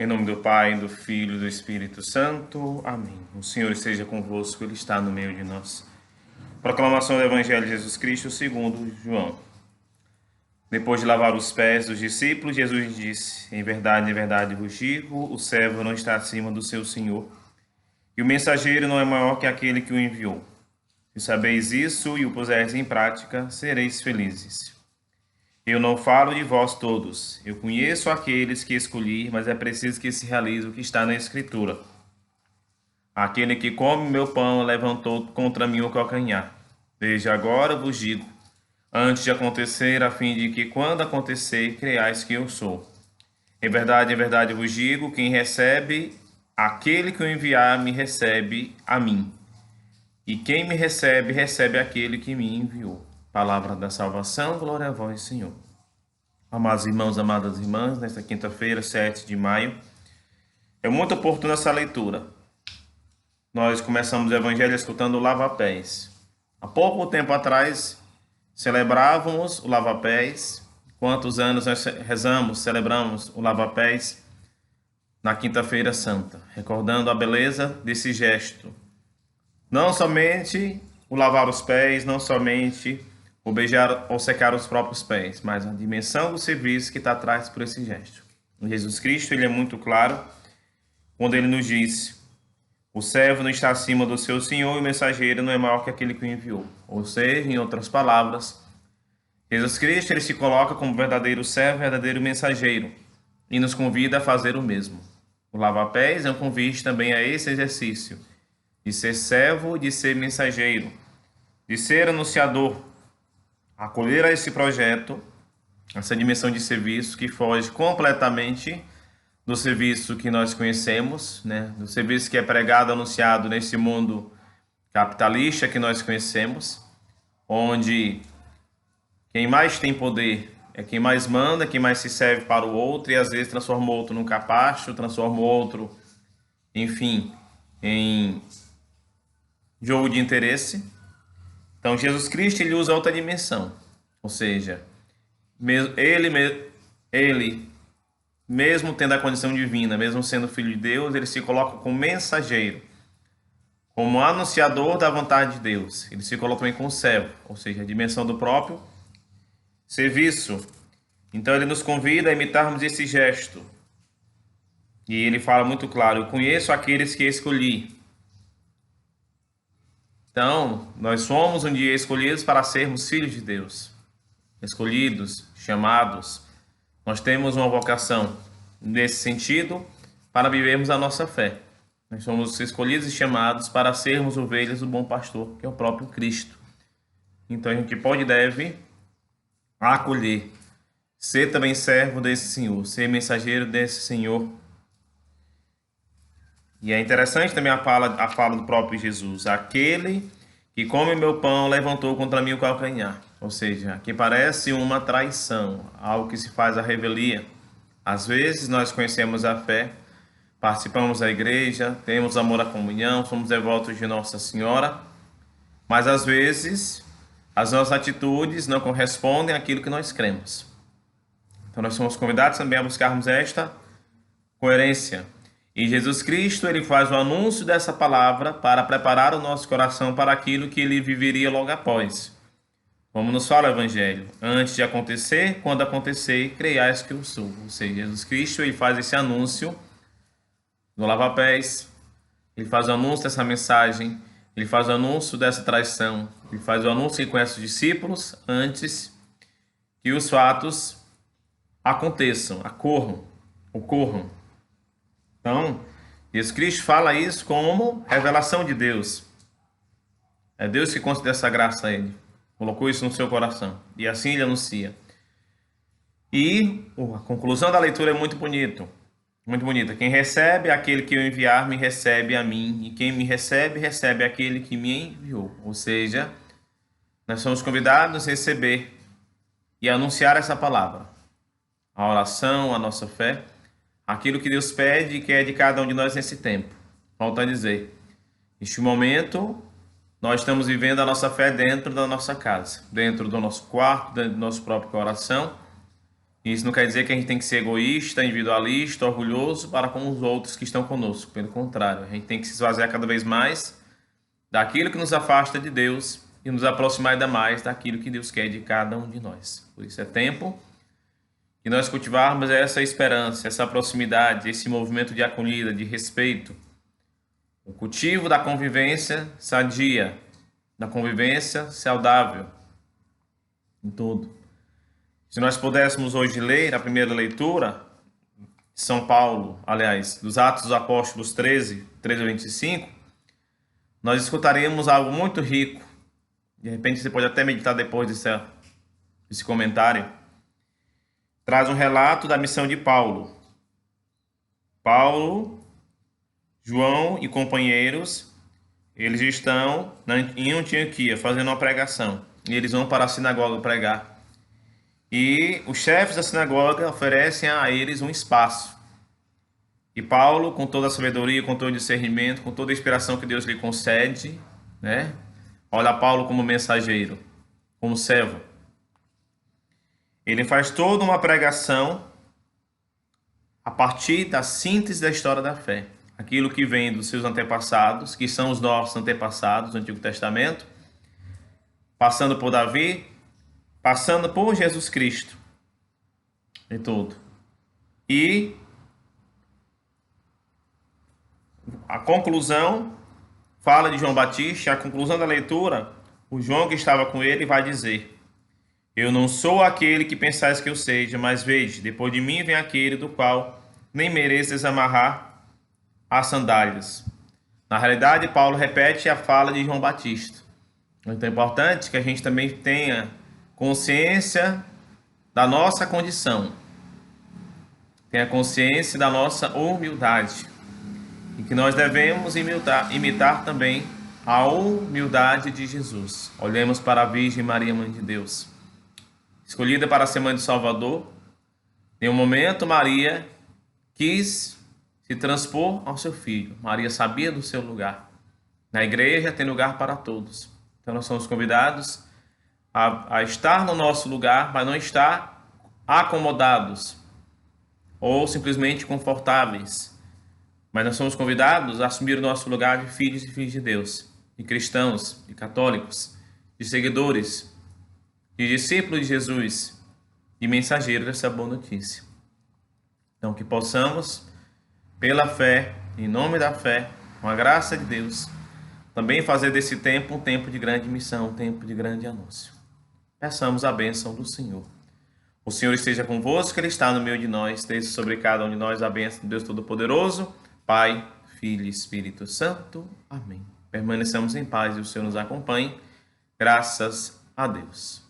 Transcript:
Em nome do Pai, do Filho e do Espírito Santo. Amém. O Senhor esteja convosco, Ele está no meio de nós. Proclamação do Evangelho de Jesus Cristo segundo João. Depois de lavar os pés dos discípulos, Jesus disse: em verdade vos digo, o servo não está acima do seu senhor, e o mensageiro não é maior que aquele que o enviou. Se sabeis isso e o puseres em prática, sereis felizes. Eu não falo de vós todos. Eu conheço aqueles que escolhi, mas é preciso que se realize o que está na Escritura. Aquele que come meu pão levantou contra mim o calcanhar. Desde agora vos digo, antes de acontecer, a fim de que, quando acontecer, creiais que eu sou. Em verdade vos digo, quem recebe aquele que o enviar, me recebe a mim. E quem me recebe, recebe aquele que me enviou. Palavra da salvação, glória a vós, Senhor. Amados irmãos, amadas irmãs, nesta quinta-feira, 7 de maio, é muito oportuna essa leitura. Nós começamos o Evangelho escutando o lava-pés. Há pouco tempo atrás, celebrávamos o lava-pés. Quantos anos nós celebramos o lava-pés na Quinta-feira Santa, recordando a beleza desse gesto. Não somente o lavar os pés, não somente o beijar ou secar os próprios pés, mas a dimensão do serviço que está atrás por esse gesto. Jesus Cristo, ele é muito claro quando ele nos diz: o servo não está acima do seu senhor e o mensageiro não é maior que aquele que o enviou. Ou seja, em outras palavras, Jesus Cristo, ele se coloca como verdadeiro servo, verdadeiro mensageiro e nos convida a fazer o mesmo. O lava-pés é um convite também a esse exercício de ser servo, de ser mensageiro, de ser anunciador, acolher a esse projeto, essa dimensão de serviço que foge completamente do serviço que nós conhecemos, né? Do serviço que é pregado, anunciado nesse mundo capitalista que nós conhecemos, onde quem mais tem poder é quem mais manda, quem mais se serve para o outro e às vezes transforma o outro num capacho, transforma o outro, enfim, em jogo de interesse. Então, Jesus Cristo, ele usa outra dimensão, ou seja, ele, mesmo tendo a condição divina, mesmo sendo filho de Deus, ele se coloca como mensageiro, como anunciador da vontade de Deus. Ele se coloca também como servo, ou seja, a dimensão do próprio serviço. Então, ele nos convida a imitarmos esse gesto. E ele fala muito claro: eu conheço aqueles que escolhi. Então, nós somos um dia escolhidos para sermos filhos de Deus, escolhidos, chamados. Nós temos uma vocação nesse sentido para vivermos a nossa fé. Nós somos escolhidos e chamados para sermos ovelhas do bom pastor, que é o próprio Cristo. Então, a gente pode e deve acolher, ser também servo desse Senhor, ser mensageiro desse Senhor. E é interessante também a fala do próprio Jesus: aquele que come meu pão levantou contra mim o calcanhar. Ou seja, que parece uma traição, algo que se faz à revelia. Às vezes nós conhecemos a fé, participamos da igreja, temos amor à comunhão, somos devotos de Nossa Senhora, mas às vezes as nossas atitudes não correspondem àquilo que nós cremos. Então nós somos convidados também a buscarmos esta coerência. E Jesus Cristo, ele faz o anúncio dessa palavra para preparar o nosso coração para aquilo que ele viveria logo após. Como nos fala o Evangelho: antes de acontecer, quando acontecer, creiais que eu sou. Ou seja, Jesus Cristo, ele faz esse anúncio no lava-pés, ele faz o anúncio dessa mensagem, ele faz o anúncio dessa traição, ele faz o anúncio com esses discípulos antes que os fatos aconteçam, ocorram. Então, Jesus Cristo fala isso como revelação de Deus. É Deus que concede essa graça a ele. Colocou isso no seu coração. E assim ele anuncia. E a conclusão da leitura é muito bonita. Muito bonita. Quem recebe aquele que eu enviar, me recebe a mim. E quem me recebe, recebe aquele que me enviou. Ou seja, nós somos convidados a receber e a anunciar essa palavra. A oração, a nossa fé, aquilo que Deus pede e quer de cada um de nós nesse tempo. Volto a dizer, neste momento, nós estamos vivendo a nossa fé dentro da nossa casa, dentro do nosso quarto, dentro do nosso próprio coração, Isso não quer dizer que a gente tem que ser egoísta, individualista, orgulhoso para com os outros que estão conosco. Pelo contrário, a gente tem que se esvaziar cada vez mais daquilo que nos afasta de Deus e nos aproximar ainda mais daquilo que Deus quer de cada um de nós. Por isso é tempo que nós cultivarmos essa esperança, essa proximidade, esse movimento de acolhida, de respeito, o cultivo da convivência sadia, da convivência saudável em tudo. Se nós pudéssemos hoje ler a primeira leitura de São Paulo, aliás, dos Atos dos Apóstolos 13 a 25, nós escutaremos algo muito rico. De repente você pode até meditar depois desse comentário. Traz um relato da missão de Paulo. Paulo, João e companheiros, eles estão em Antioquia fazendo uma pregação. E eles vão para a sinagoga pregar. E os chefes da sinagoga oferecem a eles um espaço. E Paulo, com toda a sabedoria, com todo o discernimento, com toda a inspiração que Deus lhe concede, né? Olha Paulo como mensageiro, como servo. Ele faz toda uma pregação a partir da síntese da história da fé. Aquilo que vem dos seus antepassados, que são os nossos antepassados do Antigo Testamento, passando por Davi, passando por Jesus Cristo e tudo. E a conclusão fala de João Batista, a conclusão da leitura, o João que estava com ele vai dizer: eu não sou aquele que pensais que eu seja, mas veja, depois de mim vem aquele do qual nem mereço desamarrar as sandálias. Na realidade, Paulo repete a fala de João Batista. Então é importante que a gente também tenha consciência da nossa condição, tenha consciência da nossa humildade, e que nós devemos imitar também a humildade de Jesus. Olhemos para a Virgem Maria, Mãe de Deus, escolhida para ser mãe do Salvador. Em um momento, Maria quis se transpor ao seu filho. Maria sabia do seu lugar. Na igreja tem lugar para todos. Então nós somos convidados a estar no nosso lugar, mas não estar acomodados ou simplesmente confortáveis. Mas nós somos convidados a assumir o nosso lugar de filhos e filhas de Deus, de cristãos, de católicos, de seguidores, de discípulos de Jesus, de mensageiros dessa boa notícia. Então que possamos, pela fé, em nome da fé, com a graça de Deus, também fazer desse tempo um tempo de grande missão, um tempo de grande anúncio. Peçamos a bênção do Senhor. O Senhor esteja convosco, Ele está no meio de nós, esteja sobre cada um de nós a bênção de Deus Todo-Poderoso, Pai, Filho e Espírito Santo. Amém. Permanecemos em paz e o Senhor nos acompanhe. Graças a Deus.